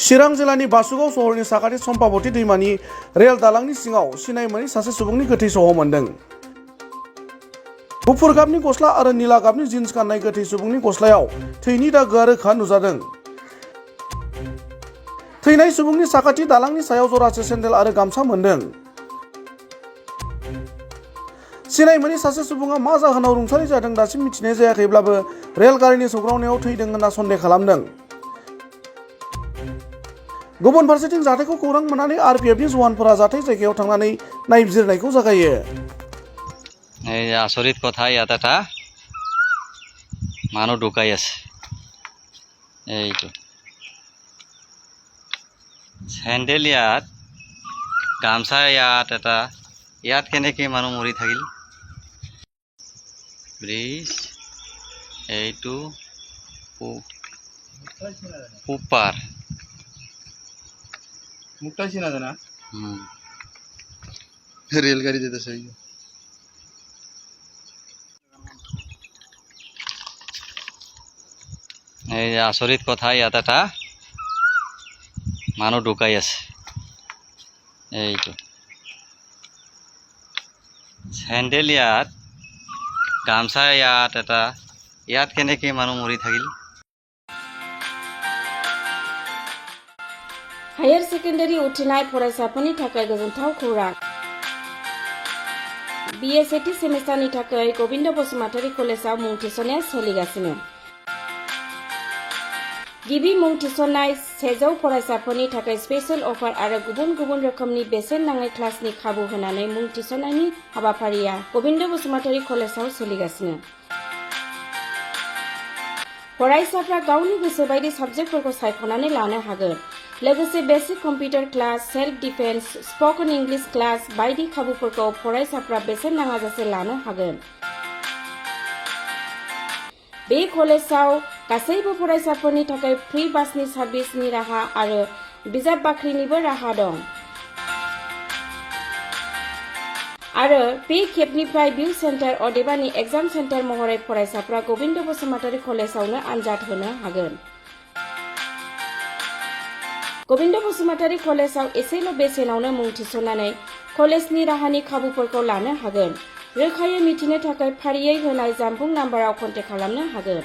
चिरां जिल्लानि बासुगाव सहरनि साखाथि सम्पाबती दैमानि रेल दालांनि सिङाव सिनाय मोनै सासे सुबुंनि गोथै सह मोन्दों। गुफुर गाबनि गस्ला आरो निला गाबनि जिन्स गाननाय गोथै सुबुंनि गस्लायाव थैनि दागोआ रोखा नुजादों। थैनाय सुबुंनि साखाथि दालांनि सायाव जरासे सेन्देल आरो गामसा मोन्दों। सिनाय मोनै सासे सुबुङा मा जाहोनाव रुंसारि जादों दासिम मिथिनाय जायाखैब्लाबो रेलगारिनि सौग्रावनायाव थैदों होनना सन्देह खालामदों। गुबुन फारसेथिं जाथायखौ खौरां मोननानै आरपिएफनि जवानफोरा जाथाय जायगायाव थांनानै नायबिजिरनायखौ जागायो। এই যে আচৰিত কথা ইয়াত এটা মানুহ ঢুকাই আছে। এইটো চেণ্ডেল ইয়াত, গামছা ইয়াত এটা, ইয়াত কেনেকৈ মানুহ মৰি থাকিল। ব্ৰিজ এইটো উপাৰ মুখটাই চেনা যায় না রেলগাড়ি যেতেছে। এই যে আচৰিত কথা ইয়াত এটা মানুহ ঢুকাই আছে। এইটো চেণ্ডেল ইয়াত, গামছা ইয়াত এটা, ইয়াত কেনেকৈ মানুহ মৰি থাকিল। हायर सेकेन्डारि उथ्रिनाय फरायसाफोरनि थाखाय गोजोनथाव खौरां। BA सेथि सेमिस्टारनि थाखाय गोविन्द बसुमतारी कलेजाव मुं थिसननाया सोलिगासिनो। गिबि मुं थिसननाय 100 फरायसाफोरनि थाखाय स्पेशल अफार आरो गुबुन गुबुन रोखोमनि बेसेन नाङै क्लासनि खाबु होनानै मुं थिसननायनि हाबाफारिया गोविन्द बसुमतारी कलेजाव सोलिगासिनो। फरायसाफ्रा गावनि गोसो बायदि साबजेक्टफोरखौ सायख'नानै लानो हागोन। लोगोसे basic computer class, self defence, spoken English class बायदि खाबुफोरखौ फरायसाफ्रा बेसेन नाङाजासे लानो हागोन। बे कलेजाव गासैबो फरायसाफोरनि थाखाय फ्रि बासनि सार्भिसनि राहा आरो बिजाब बाख्रिनिबो राहा दं। आरो बे खेबनिफ्राय भिउ सेन्टार अदेबानि एग्जाम सेन्टार महरै फरायसाफ्रा गोविन्द बसुमतारी कलेजावनो आनजाद होनो हागोन। गोविन्द बसुमतारी कलेजाव एसेल' बेसेनावनो मुं थिसननानै कलेजनि राहानि खाबुफोरखौ लानो हागोन। रोखायै मिथिनो थाखाय फारियै होनाय जानबुं नाम्बाराव कन्टेक्ट खालामनो हागोन।